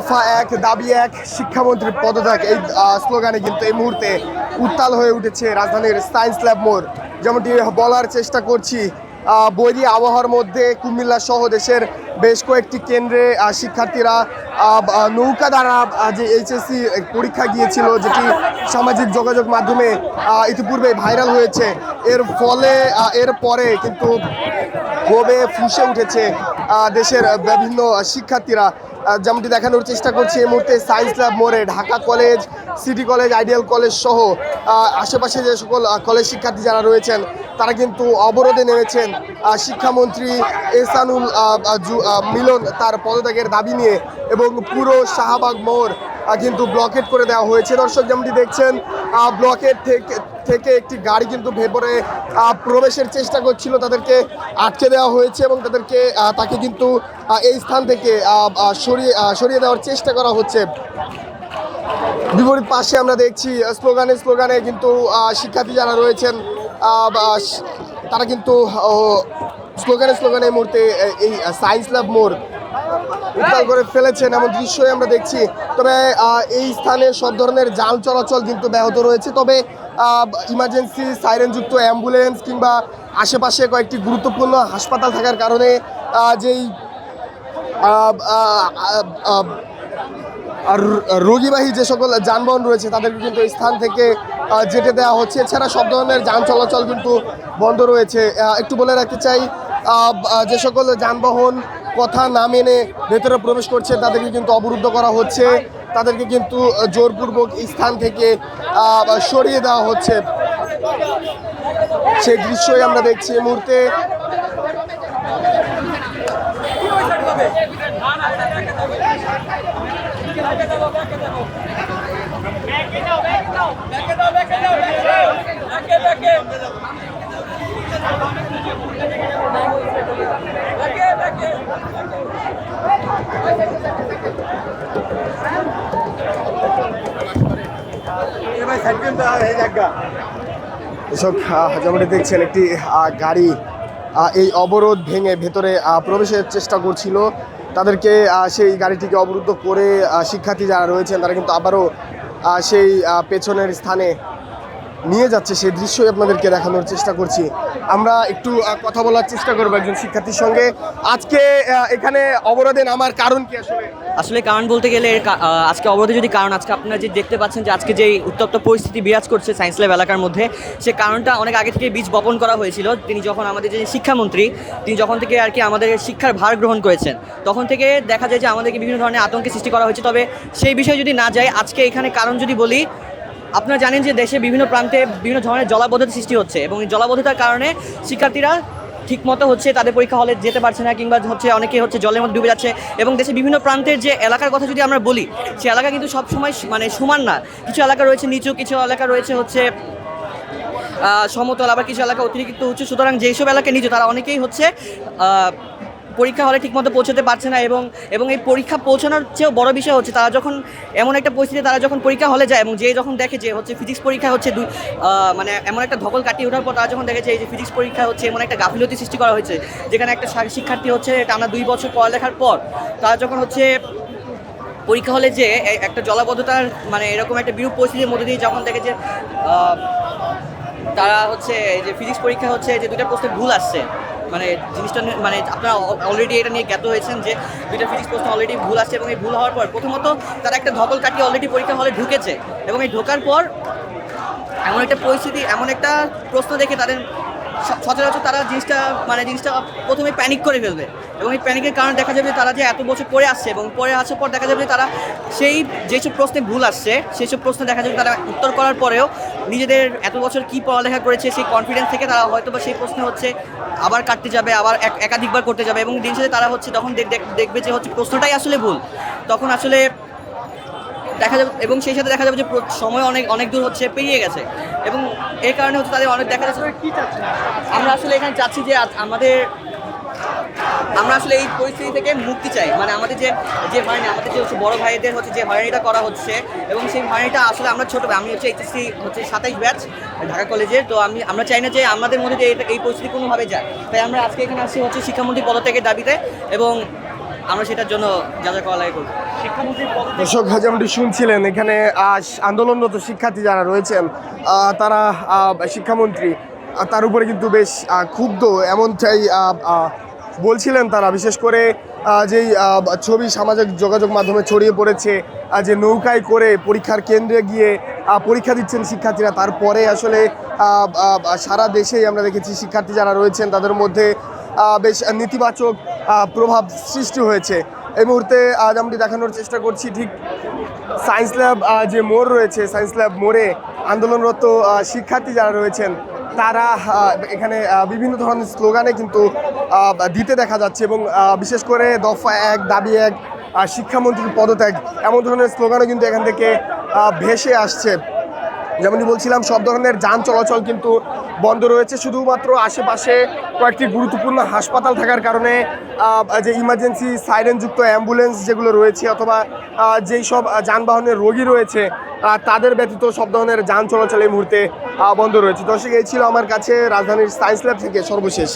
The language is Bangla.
দফা এক দাবি এক শিক্ষামন্ত্রীর পদত্যাগ, এই স্লোগানে কিন্তু এই মুহূর্তে উত্তাল হয়ে উঠেছে রাজধানীর সায়েন্স ল্যাব মোড়। যেমনটি বলার চেষ্টা করছি, বৈরী আবহাওয়ার মধ্যে কুমিল্লা সহ দেশের বেশ কয়েকটি কেন্দ্রে শিক্ষার্থীরা নৌকা দ্বারা যে এইচএসসি পরীক্ষা গিয়েছিল, যেটি সামাজিক যোগাযোগ মাধ্যমে ইতিপূর্বে ভাইরাল হয়েছে, এর পরে কিন্তু ক্ষোভে ফুঁসে উঠেছে দেশের বিভিন্ন শিক্ষার্থীরা। যেমনটি দেখানোর চেষ্টা করছি এই মুহূর্তে সায়েন্স ল্যাব মোড়ে Dhaka college, city college, ideal college সহ আশেপাশে যে সকল কলেজ শিক্ষার্থী যারা রয়েছেন তারা কিন্তু অবরোধে নেমেছেন শিক্ষামন্ত্রী এহসানুল মিলন তার পদত্যাগের দাবি নিয়ে, এবং পুরো শাহবাগ মোড় কিন্তু ব্লকেট করে দেওয়া হয়েছে। দর্শক যেমনটি দেখছেন, ব্লকেট থেকে একটি গাড়ি কিন্তু ভেতরে প্রবেশের চেষ্টা করছিল, তাদেরকে আটকে দেওয়া হয়েছে এবং তাকে কিন্তু এই স্থান থেকে সরিয়ে দেওয়ার চেষ্টা করা হচ্ছে। বিপরীত পাশে আমরা দেখছি স্লোগানে কিন্তু শিক্ষার্থী যারা রয়েছেন তারা কিন্তু স্লোগানে এই মুহূর্তে এই সায়েন্স ল্যাব মোড় উত্তাল করে ফেলেছেন, এমন দৃশ্যই আমরা দেখছি। তবে এই স্থানে সব ধরনের যান চলাচল কিন্তু ব্যাহত রয়েছে। তবে ইমার্জেন্সি সাইরেনযুক্ত অ্যাম্বুলেন্স কিংবা আশেপাশে কয়েকটি গুরুত্বপূর্ণ হাসপাতাল থাকার কারণে যেই রোগীবাহী যে সকল যানবাহন রয়েছে তাদেরকে কিন্তু এই স্থান থেকে যেতে দেওয়া হচ্ছে। এছাড়া সব ধরনের যান চলাচল কিন্তু বন্ধ রয়েছে। একটু বলে রাখতে চাই, যে সকল যানবাহন কথা না মেনে ভেতরে প্রবেশ করছে তাদেরকে কিন্তু অবরুদ্ধ করা হচ্ছে, তাদেরকে কিন্তু জোরপূর্বক স্থান থেকে সরিয়ে দেওয়া হচ্ছে। সেই দৃশ্যই আমরা দেখছি এই মুহূর্তে। যেমনটি দেখছেন, একটি গাড়ি এই অবরোধ ভেঙে ভেতরে প্রবেশের চেষ্টা করছিল, তাদেরকে সেই গাড়িটিকে অবরুদ্ধ করে শিক্ষার্থী যারা রয়েছেন তারা কিন্তু আবারও সেই পেছনের স্থানে নিয়ে যাচ্ছে। সেই দৃশ্যই আপনাদেরকে দেখানোর চেষ্টা করছি। আমরা একটু কথা বলার চেষ্টা করবো একজন শিক্ষার্থীর সঙ্গে। আজকে এখানে অবরোধে নামার কারণ কি? আসলে কারণ বলতে গেলে আজকে অবরোধে যদি কারণ, আজকে আপনারা যে দেখতে পাচ্ছেন যে আজকে যে উত্তপ্ত পরিস্থিতি বিরাজ করছে সায়েন্স ল্যাব এলাকার মধ্যে, সে কারণটা অনেক আগে থেকে বীজ বপন করা হয়েছিল। তিনি যখন আমাদের যে শিক্ষামন্ত্রী, তিনি যখন থেকে আর কি আমাদের শিক্ষার ভার গ্রহণ করেছেন, তখন থেকে দেখা যায় যে আমাদেরকে বিভিন্ন ধরনের আতঙ্কের সৃষ্টি করা হয়েছে। তবে সেই বিষয়ে যদি না যায়, আজকে এখানে কারণ যদি বলি, আপনারা জানেন যে দেশে বিভিন্ন প্রান্তে বিভিন্ন ধরনের জলাবদ্ধতা সৃষ্টি হচ্ছে, এবং এই জলাবদ্ধতার কারণে শিক্ষার্থীরা ঠিকমতো হচ্ছে তাদের পরীক্ষা হলে যেতে পারছে না, কিংবা হচ্ছে অনেকে হচ্ছে জলের মধ্যে ডুবে যাচ্ছে। এবং দেশে বিভিন্ন প্রান্তের যে এলাকার কথা যদি আমরা বলি, সে এলাকা কিন্তু সবসময় মানে সমান না। কিছু এলাকা রয়েছে নিচু, কিছু এলাকা রয়েছে হচ্ছে সমতল, আবার কিছু এলাকা অতিরিক্ত উঁচু। সুতরাং যেসব এলাকা নিচু তারা অনেকেই হচ্ছে পরীক্ষা হলে ঠিকমতো পৌঁছতে পারছে না। এবং এই পরীক্ষা পৌঁছানোর চেয়েও বড় বিষয় হচ্ছে, তারা যখন এমন একটা পরিস্থিতি, তারা যখন পরীক্ষা হলে যায় এবং যে যখন দেখে যে হচ্ছে ফিজিক্স পরীক্ষা হচ্ছে মানে এমন একটা ধকল কাটিয়ে ওঠার পর তারা যখন দেখে যে এই যে ফিজিক্স পরীক্ষা হচ্ছে এমন একটা গাফিলতি সৃষ্টি করা হয়েছে, যেখানে একটা শিক্ষার্থী হচ্ছে টানা 2 বছর পড়ালেখার পর তারা যখন হচ্ছে পরীক্ষা হলে যে একটা জলাবদ্ধতার মানে এরকম একটা বিরূপ পরিস্থিতির মধ্যে দিয়ে যখন দেখে যে তারা হচ্ছে যে ফিজিক্স পরীক্ষা হচ্ছে যে 2টা প্রশ্নে ভুল আসছে, মানে জিনিসটা মানে আপনারা অলরেডি এটা নিয়ে জ্ঞাত হয়েছেন যে 2টা ফিজিক্স প্রশ্ন অলরেডি ভুল আসছে। এবং এই ভুল হওয়ার পর প্রথমত তারা একটা ধকল কাটিয়ে অলরেডি পরীক্ষা হলে ঢুকেছে, এবং এই ঢোকার পর এমন একটা পরিস্থিতি, এমন একটা প্রশ্ন দেখে তাদের সচরাচর তারা জিনিসটা প্রথমে প্যানিক করে ফেলবে। এবং এই প্যানিকের কারণে দেখা যাবে তারা যে এত বছর পড়ে আসছে, এবং পড়ে আসার পর দেখা যাবে তারা সেই যেসব প্রশ্নে ভুল আসছে সেই সব প্রশ্ন দেখা যাবে তারা উত্তর করার পরেও নিজেদের এত বছর কী পড়ালেখা করেছে সেই কনফিডেন্স থেকে তারা হয়তো বা সেই প্রশ্নে হচ্ছে আবার কাটতে যাবে, আবার একাধিকবার করতে যাবে, এবং দিন শেষে তারা হচ্ছে তখন দেখবে যে হচ্ছে প্রশ্নটাই আসলে ভুল। তখন আসলে দেখা যাবে, এবং সেই সাথে দেখা যাবে যে সময় অনেক দূর হচ্ছে পেরিয়ে গেছে, এবং এই কারণে হচ্ছে তাদের অনেক দেখা যাচ্ছে। আমরা আসলে এখানে চাচ্ছি যে আমরা আসলে এই পরিস্থিতি থেকে মুক্তি চাই। মানে আমাদের যে হয়রানি, আমাদের যে বড় ভাইদের হচ্ছে যে হয়রানিটা করা হচ্ছে, এবং সেই হয়রানিটা আসলে আমরা ছোটো, আমি হচ্ছে এইচএসসি হচ্ছে 27 ব্যাচ ঢাকা কলেজের, তো আমরা চাই না যে আমাদের মধ্যে যে এই পরিস্থিতি কোনোভাবে যায়। তাই আমরা আজকে এখানে আসছি হচ্ছে শিক্ষামন্ত্রী পদত্যাগের দাবিতে, এবং আমরা সেটার জন্য যা যা করা লাগে করবো। দর্শক যেমনটি শুনছিলেন এখানে আন্দোলনরত শিক্ষার্থী যারা রয়েছেন তারা শিক্ষামন্ত্রী তার উপরে কিন্তু বেশ ক্ষুব্ধ এমনটাই বলছিলেন তারা। বিশেষ করে যেই ছবি সামাজিক যোগাযোগ মাধ্যমে ছড়িয়ে পড়েছে যে নৌকায় করে পরীক্ষার কেন্দ্রে গিয়ে পরীক্ষা দিচ্ছেন শিক্ষার্থীরা, তারপরে আসলে সারা দেশেই আমরা দেখেছি শিক্ষার্থী যারা রয়েছেন তাদের মধ্যে বেশ নেতিবাচক প্রভাব সৃষ্টি হয়েছে। এই মুহূর্তে যেমনটি দেখানোর চেষ্টা করছি ঠিক সায়েন্স ল্যাব যে মোড় রয়েছে, সায়েন্স ল্যাব মোড়ে আন্দোলনরত শিক্ষার্থী যারা রয়েছেন তারা এখানে বিভিন্ন ধরনের স্লোগানে কিন্তু দিতে দেখা যাচ্ছে এবং বিশেষ করে দফা 1 দাবি 1 শিক্ষামন্ত্রীর পদত্যাগ এমন ধরনের স্লোগানও কিন্তু এখান থেকে ভেসে আসছে। যেমনটি বলছিলাম সব ধরনের যান চলাচল কিন্তু বন্ধ রয়েছে, শুধুমাত্র আশেপাশে কয়েকটি গুরুত্বপূর্ণ হাসপাতাল থাকার কারণে যে ইমার্জেন্সি সাইরেনযুক্ত অ্যাম্বুলেন্স যেগুলো রয়েছে অথবা যেই সব যানবাহনের রোগী রয়েছে তাদের ব্যতীত সব ধরনের যান চলাচল এই মুহূর্তে বন্ধ রয়েছে। দর্শক এই ছিল আমার কাছে রাজধানীর সায়েন্স ল্যাব থেকে সর্বশেষ।